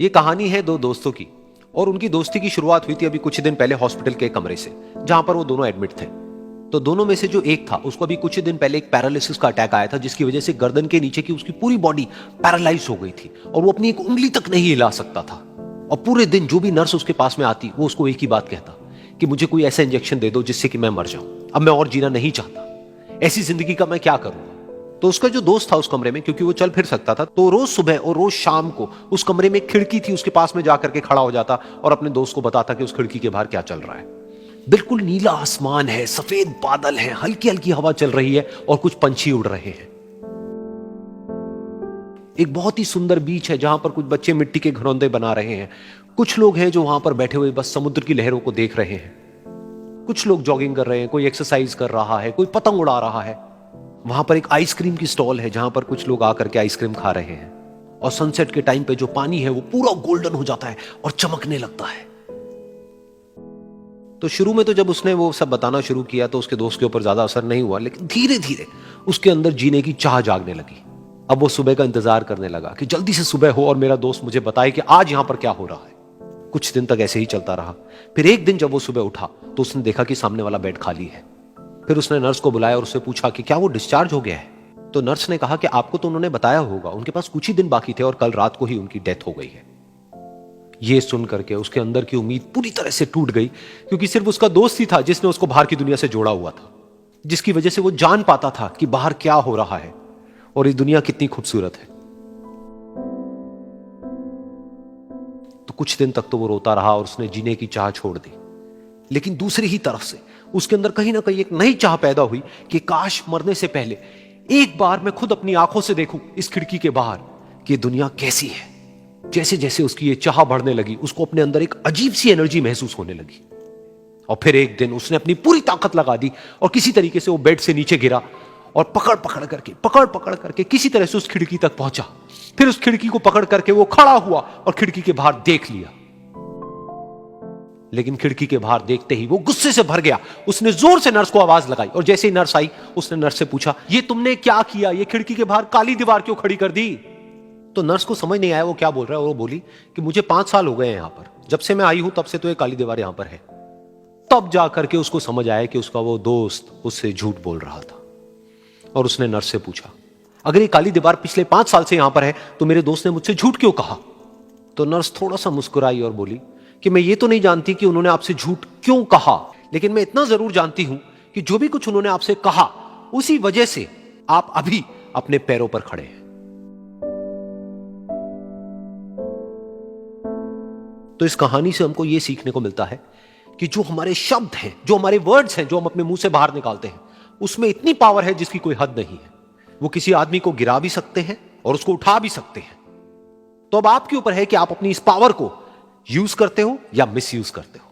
ये कहानी है दो दोस्तों की। और उनकी दोस्ती की शुरुआत हुई थी अभी कुछ दिन पहले हॉस्पिटल के कमरे से, जहां पर वो दोनों एडमिट थे। तो दोनों में से जो एक था उसको अभी कुछ दिन पहले एक पैरालिसिस का अटैक आया था, जिसकी वजह से गर्दन के नीचे की उसकी पूरी बॉडी पैरालाइज हो गई थी और वो अपनी एक उंगली तक नहीं हिला सकता था। और पूरे दिन जो भी नर्स उसके पास में आती वो उसको एक ही बात कहता कि मुझे कोई ऐसा इंजेक्शन दे दो जिससे कि मैं मर जाऊं, अब मैं और जीना नहीं चाहता, ऐसी जिंदगी का मैं क्या करूं। तो उसका जो दोस्त था उस कमरे में, क्योंकि वो चल फिर सकता था, तो रोज सुबह और रोज शाम को उस कमरे में खिड़की थी, उसके पास में जाकर के खड़ा हो जाता और अपने दोस्त को बताता कि उस खिड़की के बाहर क्या चल रहा है। बिल्कुल नीला आसमान है, सफेद बादल है, हल्की हल्की हवा चल रही है और कुछ पंछी उड़ रहे हैं। एक बहुत ही सुंदर बीच है जहां पर कुछ बच्चे मिट्टी के घरौंदे बना रहे हैं। कुछ लोग हैं जो वहां पर बैठे हुए बस समुद्र की लहरों को देख रहे हैं। कुछ लोग जॉगिंग कर रहे हैं, कोई एक्सरसाइज कर रहा है, कोई पतंग उड़ा रहा है। वहां पर एक आइसक्रीम की स्टॉल है जहां पर कुछ लोग आकर के आइसक्रीम खा रहे हैं। और सनसेट के टाइम पे जो पानी है वो पूरा गोल्डन हो जाता है और चमकने लगता है। तो शुरू में तो जब उसने वो सब बताना शुरू किया तो उसके दोस्त के ऊपर ज्यादा असर नहीं हुआ, लेकिन धीरे धीरे उसके अंदर जीने की चाह जागने लगी। अब वो सुबह का इंतजार करने लगा कि जल्दी से सुबह हो और मेरा दोस्त मुझे बताए कि आज यहां पर क्या हो रहा है। कुछ दिन तक ऐसे ही चलता रहा। फिर एक दिन जब वो सुबह उठा तो उसने देखा कि सामने वाला बेड खाली है। फिर उसने नर्स को बुलाया और उससे पूछा कि क्या वो डिस्चार्ज हो गया है। तो नर्स ने कहा कि आपको तो उन्होंने बताया होगा, उनके पास कुछ ही दिन बाकी थे और कल रात को ही उनकी डेथ हो गई है। ये सुन करके उसके अंदर की उम्मीद पूरी तरह से टूट गई, क्योंकि सिर्फ उसका दोस्त ही था जिसने उसको बाहर की दुनिया से जोड़ा हुआ था, जिसकी वजह से वो जान पाता था कि बाहर क्या हो रहा है और ये दुनिया कितनी खूबसूरत है। तो कुछ दिन तक तो वो रोता रहा और उसने जीने की चाह छोड़ दी। लेकिन दूसरी ही तरफ से उसके अंदर कहीं ना कहीं एक नई चाह पैदा हुई कि काश मरने से पहले एक बार मैं खुद अपनी आंखों से देखूं इस खिड़की के बाहर कि दुनिया कैसी है। जैसे जैसे उसकी ये चाह बढ़ने लगी, उसको अपने अंदर एक अजीब सी एनर्जी महसूस होने लगी। और फिर एक दिन उसने अपनी पूरी ताकत लगा दी और किसी तरीके से वो बेड से नीचे गिरा और पकड़ पकड़ करके किसी तरह से उस खिड़की तक पहुंचा। फिर उस खिड़की को पकड़ करके वो खड़ा हुआ और खिड़की के बाहर देख लिया। लेकिन खिड़की के बाहर देखते ही वो गुस्से से भर गया। उसने जोर से नर्स को आवाज लगाई और जैसे ही नर्स आई उसने नर्स से पूछा, ये तुमने क्या किया, ये खिड़की के बाहर काली दीवार क्यों खड़ी कर दी। तो नर्स को समझ नहीं आया वो क्या बोल रहा है और वो बोली कि मुझे 5 साल हो गए हैं यहां पर, जब से मैं आई हूं तब से तो ये काली दीवार यहां पर है। तब जाकर के उसको समझ आया कि उसका वो दोस्त उससे झूठ बोल रहा था। और उसने नर्स से पूछा, अगर ये काली दीवार पिछले 5 साल से यहां पर है तो मेरे दोस्त ने मुझसे झूठ क्यों कहा। तो नर्स थोड़ा सा मुस्कुराई और बोली कि मैं ये तो नहीं जानती कि उन्होंने आपसे झूठ क्यों कहा, लेकिन मैं इतना जरूर जानती हूं कि जो भी कुछ उन्होंने आपसे कहा उसी वजह से आप अभी अपने पैरों पर खड़े हैं। तो इस कहानी से हमको यह सीखने को मिलता है कि जो हमारे शब्द हैं, जो हमारे वर्ड्स हैं, जो हम अपने मुंह से बाहर निकालते हैं, उसमें इतनी पावर है जिसकी कोई हद नहीं है। वो किसी आदमी को गिरा भी सकते हैं और उसको उठा भी सकते हैं। तो अब आपके ऊपर है कि आप अपनी इस पावर को यूज करते हो या मिस यूज करते हो।